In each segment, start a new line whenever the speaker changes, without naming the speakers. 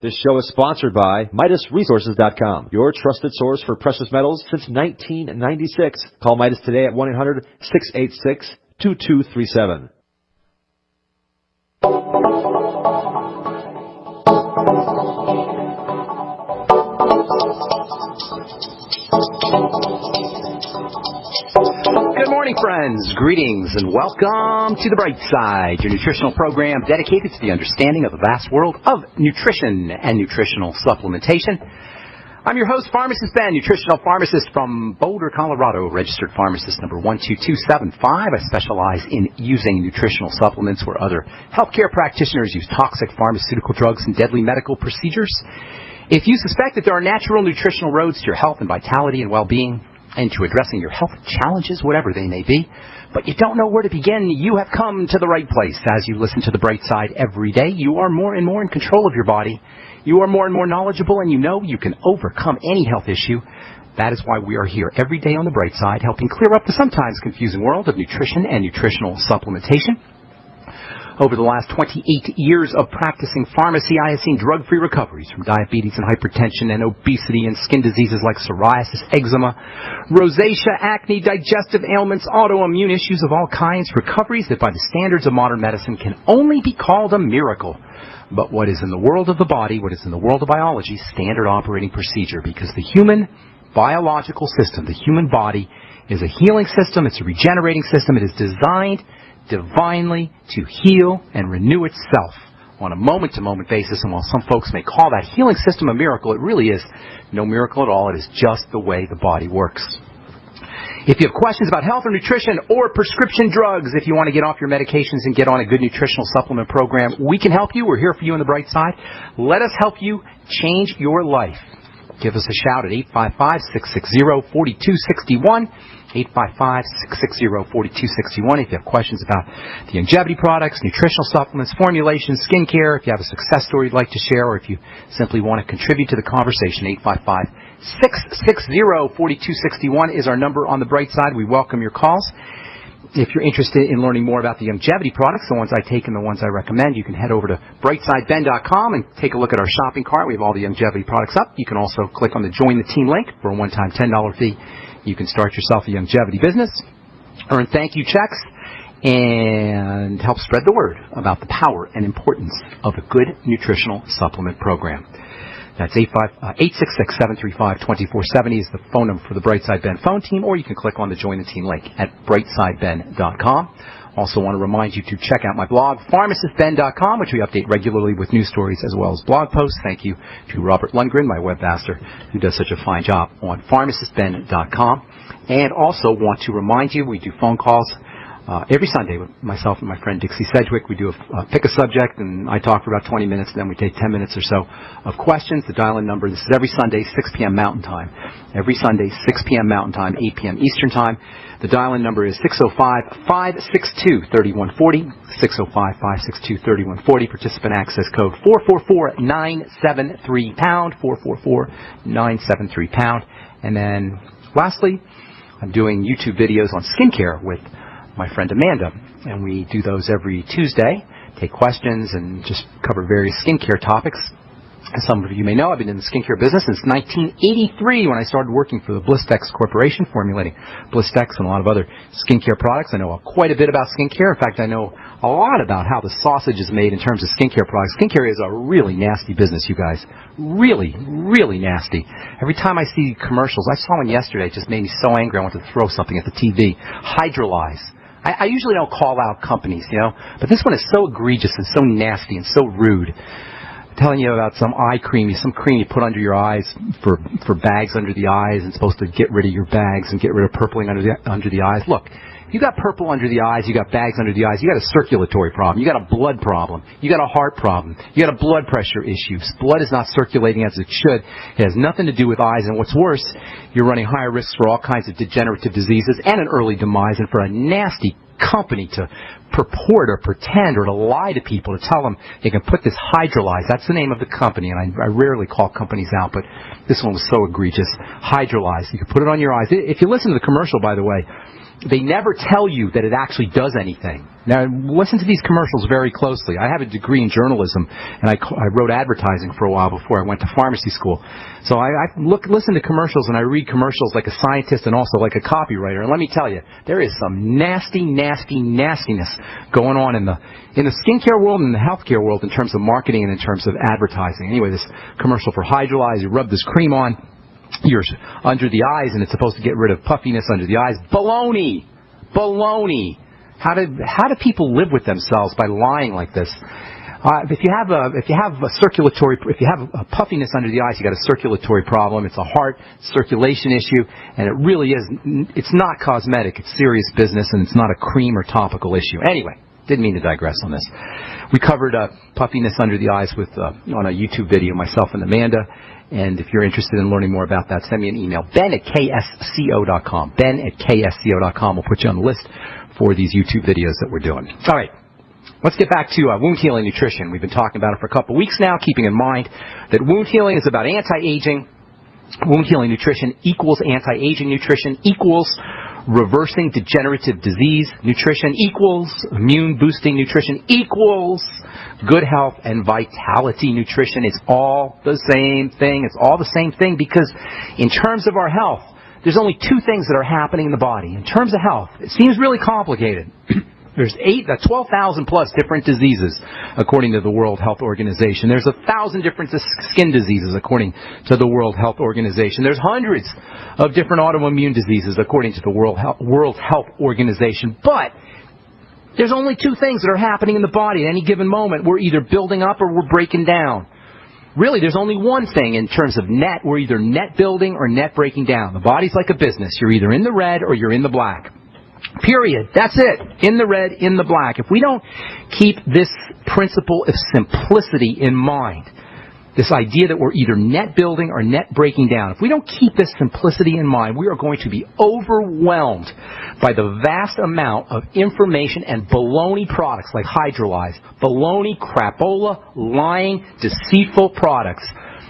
This show is sponsored by MidasResources.com, your trusted source for precious metals since 1996. Call Midas today at 1-800-686-2237.
Good morning, friends. Greetings and welcome to The Bright Side, your nutritional program dedicated to the understanding of the vast world of nutrition and nutritional supplementation. I'm your host, Pharmacist Ben, nutritional pharmacist from Boulder, Colorado, registered pharmacist number 12275. I specialize in using nutritional supplements where other healthcare practitioners use toxic pharmaceutical drugs and deadly medical procedures. If you suspect that there are natural nutritional roads to your health and vitality and well-being, and to addressing your health challenges, whatever they may be, but you don't know where to begin, you have come to the right place. As you listen to The Bright Side every day, you are more and more in control of your body. You are more and more knowledgeable, and you know you can overcome any health issue. That is why we are here every day on The Bright Side, helping clear up the sometimes confusing world of nutrition and nutritional supplementation. Over the last 28 years of practicing pharmacy, I have seen drug-free recoveries from diabetes and hypertension and obesity and skin diseases like psoriasis, eczema, rosacea, acne, digestive ailments, autoimmune issues of all kinds, recoveries that by the standards of modern medicine can only be called a miracle. But what is in the world of the body, what is in the world of biology, standard operating procedure, because the human biological system, the human body, is a healing system, it's a regenerating system, it is designed divinely to heal and renew itself on a moment-to-moment basis. And while some folks may call that healing system a miracle, it really is no miracle at all. It is just the way the body works. If you have questions about health or nutrition or prescription drugs, if you want to get off your medications and get on a good nutritional supplement program, we can help you. We're here for you on The Bright Side. Let us help you change your life. Give us a shout at 855-660-4261. 855-660-4261. If you have questions about the longevity products, nutritional supplements, formulations, skincare, if you have a success story you'd like to share, or if you simply want to contribute to the conversation, 855-660-4261 is our number on The Bright Side. We welcome your calls. If you're interested in learning more about the longevity products, the ones I take and the ones I recommend, you can head over to brightsideben.com and take a look at our shopping cart. We have all the longevity products up. You can also click on the Join the Team link for a one-time $10 fee. You can start yourself a longevity business, earn thank you checks, and help spread the word about the power and importance of a good nutritional supplement program. That's 866-735-2470 is the phone number for the Brightside Ben phone team, or you can click on the Join the Team link at brightsideben.com. Also want to remind you to check out my blog, pharmacistben.com, which we update regularly with news stories as well as blog posts. Thank you to Robert Lundgren, my webmaster, who does such a fine job on pharmacistben.com. And also want to remind you, we do phone calls every Sunday with myself and my friend Dixie Sedgwick. We do pick a subject, and I talk for about 20 minutes, and then we take 10 minutes or so of questions. The dial-in number, this is every Sunday, 6 p.m. Mountain Time. Every Sunday, 6 p.m. Mountain Time, 8 p.m. Eastern Time. The dial-in number is 605-562-3140, 605-562-3140. Participant access code 444-973-pound, 444-973-pound. And then, lastly, I'm doing YouTube videos on skincare with my friend Amanda, and we do those every Tuesday, take questions and just cover various skincare topics. As some of you may know, I've been in the skincare business since 1983 when I started working for the Blistex Corporation, formulating Blistex and a lot of other skincare products. I know quite a bit about skincare. In fact, I know a lot about how the sausage is made in terms of skincare products. Skincare is a really nasty business, you guys. Really, really nasty. Every time I see commercials, I saw one yesterday, it just made me so angry I wanted to throw something at the TV. Hydrolyze. I usually don't call out companies, you know, but this one is so egregious and so nasty and so rude. I'm telling you about some eye cream, some cream you put under your eyes for bags under the eyes, and it's supposed to get rid of your bags and get rid of purpling under the eyes. Look, you got purple under the eyes, you got bags under the eyes, you got a circulatory problem, you got a blood problem, you got a heart problem, you got a blood pressure issue. Blood is not circulating as it should. It has nothing to do with eyes, and what's worse, you're running higher risks for all kinds of degenerative diseases and an early demise, and for a nasty company to purport or pretend or to lie to people, to tell them they can put this Hydrolyze. That's the name of the company, and I rarely call companies out, but this one was so egregious. Hydrolyze. You can put it on your eyes. If you listen to the commercial, by the way, they never tell you that it actually does anything. Now, listen to these commercials very closely. I have a degree in journalism, and I wrote advertising for a while before I went to pharmacy school. So I listen to commercials, and I read commercials like a scientist and also like a copywriter. And let me tell you, there is some nastiness going on in the skincare world and the healthcare world in terms of marketing and in terms of advertising. Anyway, this commercial for Hydrolyze, you rub this cream on your under the eyes, and it's supposed to get rid of puffiness under the eyes. Baloney! How do people live with themselves by lying like this? If you have a puffiness under the eyes, you got a circulatory problem. It's a heart circulation issue, and it really is. It's not cosmetic. It's serious business, and it's not a cream or topical issue. Anyway, didn't mean to digress on this. We covered puffiness under the eyes on a YouTube video, myself and Amanda. And if you're interested in learning more about that, send me an email, ben@ksco.com. ben@ksco.com. We'll put you on the list for these YouTube videos that we're doing. All right. Let's get back to wound healing nutrition. We've been talking about it for a couple weeks now, keeping in mind that wound healing is about anti-aging. Wound healing nutrition equals anti-aging nutrition equals reversing degenerative disease nutrition equals immune boosting nutrition equals good health and vitality nutrition. It's all the same thing. It's all the same thing because in terms of our health, there's only two things that are happening in the body. In terms of health, it seems really complicated. There's 12,000 plus different diseases, according to the World Health Organization. There's 1,000 different skin diseases, according to the World Health Organization. There's hundreds of different autoimmune diseases, according to the World Health Organization. But there's only two things that are happening in the body at any given moment. We're either building up or we're breaking down. Really, there's only one thing in terms of net. We're either net building or net breaking down. The body's like a business. You're either in the red or you're in the black. Period. That's it. In the red, in the black. If we don't keep this principle of simplicity in mind, this idea that we're either net building or net breaking down, if we don't keep this simplicity in mind, we are going to be overwhelmed by the vast amount of information and baloney products like Hydrolyze, baloney, crapola, lying, deceitful products,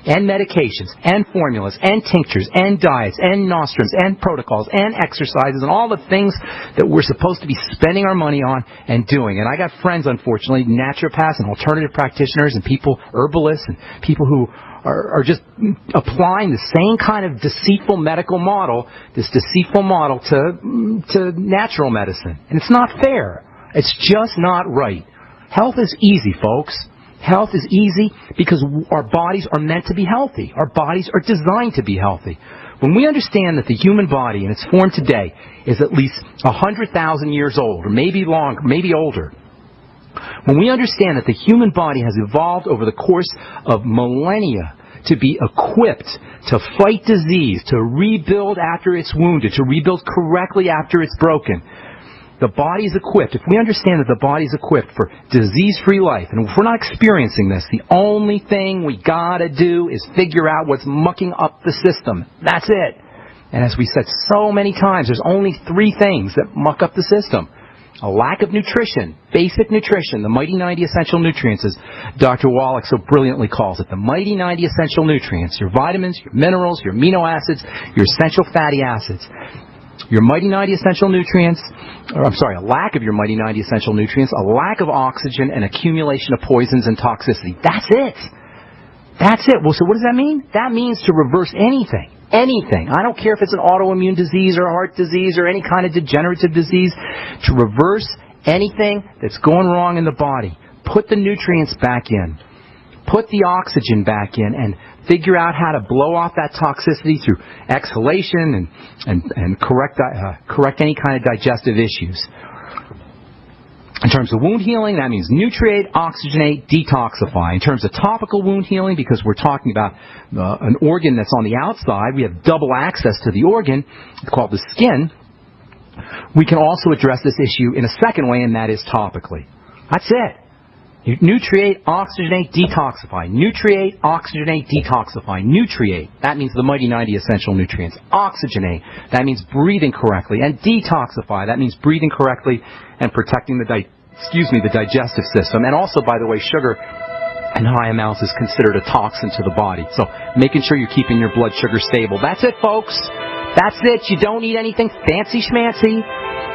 and medications, and formulas, and tinctures, and diets, and nostrums, and protocols, and exercises, and all the things that we're supposed to be spending our money on and doing. And I got friends, unfortunately, naturopaths and alternative practitioners and people, herbalists, and people who are just applying the same kind of deceitful medical model, this deceitful model to natural medicine. And it's not fair. It's just not right. Health is easy, folks. Health is easy because our bodies are meant to be healthy. Our bodies are designed to be healthy. When we understand that the human body in its form today is at least 100,000 years old, or maybe longer, maybe older, when we understand that the human body has evolved over the course of millennia to be equipped to fight disease, to rebuild after it's wounded, to rebuild correctly after it's broken, the body is equipped. If we understand that the body is equipped for disease-free life, and if we're not experiencing this, the only thing we gotta do is figure out what's mucking up the system. That's it. And as we said so many times, there's only three things that muck up the system. A lack of nutrition, basic nutrition, the mighty 90 essential nutrients, as Dr. Wallach so brilliantly calls it. The mighty 90 essential nutrients, your vitamins, your minerals, your amino acids, your essential fatty acids. Your mighty 90 essential nutrients, a lack of your mighty 90 essential nutrients, a lack of oxygen, and accumulation of poisons and toxicity. That's it. That's it. Well, so what does that mean? That means to reverse anything. Anything. I don't care if it's an autoimmune disease or a heart disease or any kind of degenerative disease. To reverse anything that's going wrong in the body. Put the nutrients back in. Put the oxygen back in and figure out how to blow off that toxicity through exhalation and correct any kind of digestive issues. In terms of wound healing, that means nutriate, oxygenate, detoxify. In terms of topical wound healing, because we're talking about an organ that's on the outside, we have double access to the organ, called the skin. We can also address this issue in a second way, and that is topically. That's it. Nutriate, oxygenate, detoxify. Nutriate, oxygenate, detoxify. Nutriate, that means the mighty 90 essential nutrients. Oxygenate, that means breathing correctly. And detoxify, that means breathing correctly and protecting the digestive system. And also, by the way, sugar in high amounts is considered a toxin to the body. So making sure you're keeping your blood sugar stable. That's it, folks. That's it. You don't need anything fancy schmancy.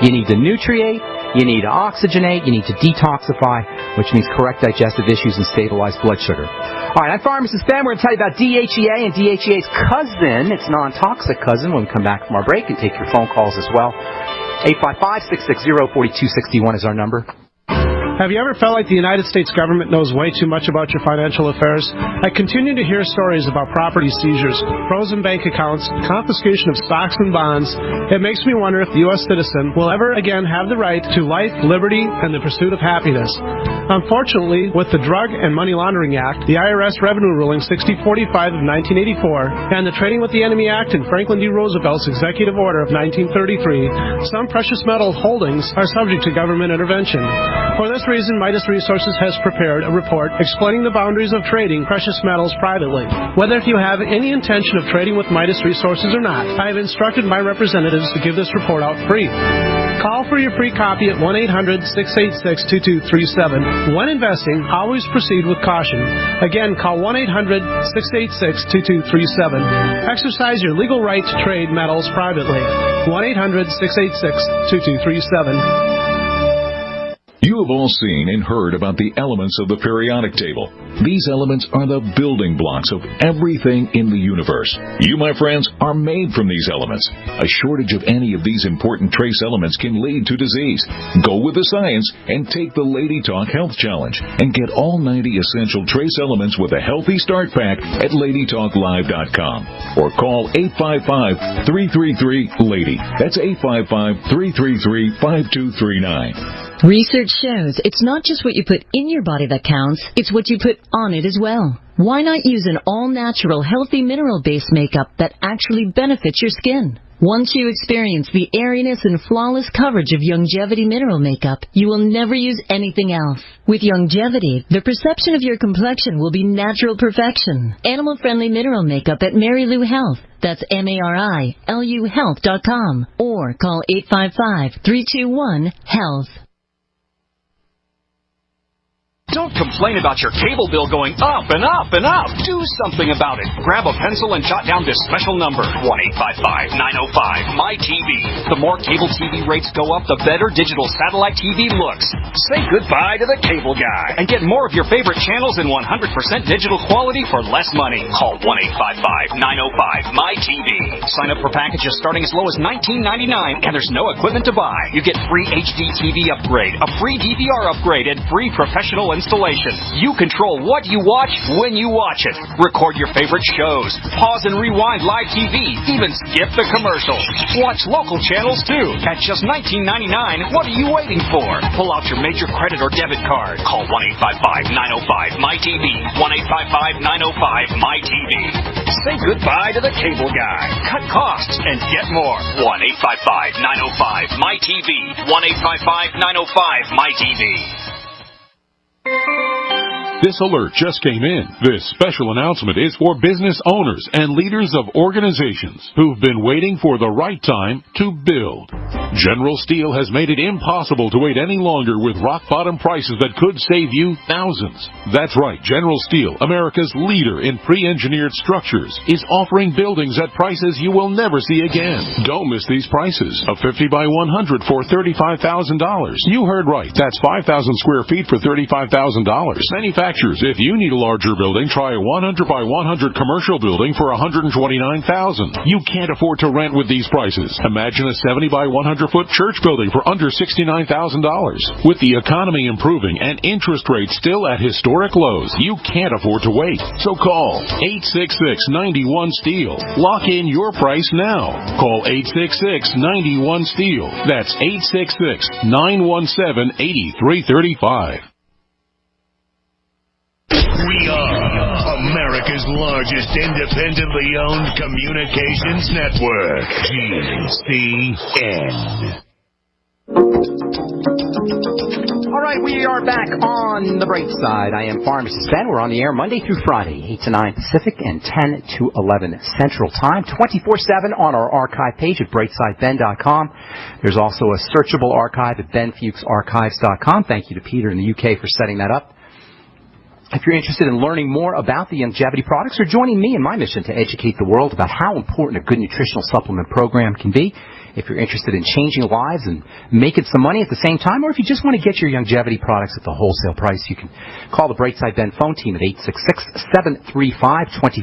You need to nutriate, you need to oxygenate, you need to detoxify, which means correct digestive issues and stabilize blood sugar. All right, I'm Pharmacist Ben. We're going to tell you about DHEA and DHEA's cousin, its non-toxic cousin, when we come back from our break, and take your phone calls as well. 855-660-4261 is our number.
Have you ever felt like the United States government knows way too much about your financial affairs? I continue to hear stories about property seizures, frozen bank accounts, confiscation of stocks and bonds. It makes me wonder if the U.S. citizen will ever again have the right to life, liberty, and the pursuit of happiness. Unfortunately, with the Drug and Money Laundering Act, the IRS Revenue Ruling 6045 of 1984, and the Trading with the Enemy Act and Franklin D. Roosevelt's Executive Order of 1933, some precious metal holdings are subject to government intervention. For this reason, Midas Resources has prepared a report explaining the boundaries of trading precious metals privately. Whether you have any intention of trading with Midas Resources or not, I have instructed my representatives to give this report out free. Call for your free copy at 1-800-686-2237. When investing, always proceed with caution. Again, call 1-800-686-2237. Exercise your legal right to trade metals privately. 1-800-686-2237.
You have all seen and heard about the elements of the periodic table. These elements are the building blocks of everything in the universe. You, my friends, are made from these elements. A shortage of any of these important trace elements can lead to disease. Go with the science and take the Lady Talk Health Challenge and get all 90 essential trace elements with a healthy start pack at LadyTalkLive.com or call 855-333-LADY. That's 855-333-5239.
Research shows it's not just what you put in your body that counts, it's what you put on it as well. Why not use an all-natural, healthy mineral-based makeup that actually benefits your skin? Once you experience the airiness and flawless coverage of Longevity mineral makeup, you will never use anything else. With Longevity, the perception of your complexion will be natural perfection. Animal-friendly mineral makeup at Mary Lou Health. That's MARILU Health.com. Or call 855-321-HEALTH.
Don't complain about your cable bill going up and up and up. Do something about it. Grab a pencil and jot down this special number, 1-855-905-MY-TV. The more cable TV rates go up, the better digital satellite TV looks. Say goodbye to the cable guy and get more of your favorite channels in 100% digital quality for less money. Call 1-855-905-MY-TV. Sign up for packages starting as low as $19.99, and there's no equipment to buy. You get free HD TV upgrade, a free DVR upgrade, and free professional installation. You control what you watch when you watch it. Record your favorite shows. Pause and rewind live TV. Even skip the commercials. Watch local channels too. At just $19.99, what are you waiting for? Pull out your major credit or debit card. Call 1-855-905-MY-TV. 1-855-905-MY-TV. Say goodbye to the cable guy. Cut costs and get more. 1-855-905-MY-TV. 1-855-905-MY-TV.
This alert just came in. This special announcement is for business owners and leaders of organizations who've been waiting for the right time to build. General Steel has made it impossible to wait any longer with rock-bottom prices that could save you thousands. That's right, General Steel, America's leader in pre-engineered structures, is offering buildings at prices you will never see again. Don't miss these prices. A 50 by 100 for $35,000. You heard right. That's 5,000 square feet for $35,000. Manufacturers, if you need a larger building, try a 100 by 100 commercial building for $129,000. You can't afford to rent with these prices. Imagine a 70 by 100-foot church building for under $69,000. With the economy improving and interest rates still at historic lows, you can't afford to wait. So call 866-91-STEEL. Lock in your price now. Call 866-91-STEEL. That's 866-917-8335.
We are America's largest independently owned communications network, GCN.
All right, we are back on the bright side. I am Pharmacist Ben. We're on the air Monday through Friday, 8 to 9 Pacific and 10 to 11 Central Time, 24/7 on our archive page at brightsideben.com. There's also a searchable archive at benfuchsarchives.com. Thank you to Peter in the UK for setting that up. If you're interested in learning more about the Longevity products or joining me in my mission to educate the world about how important a good nutritional supplement program can be, if you're interested in changing lives and making some money at the same time, or if you just want to get your longevity products at the wholesale price, you can call the Brightside Ben phone team at 866-735-24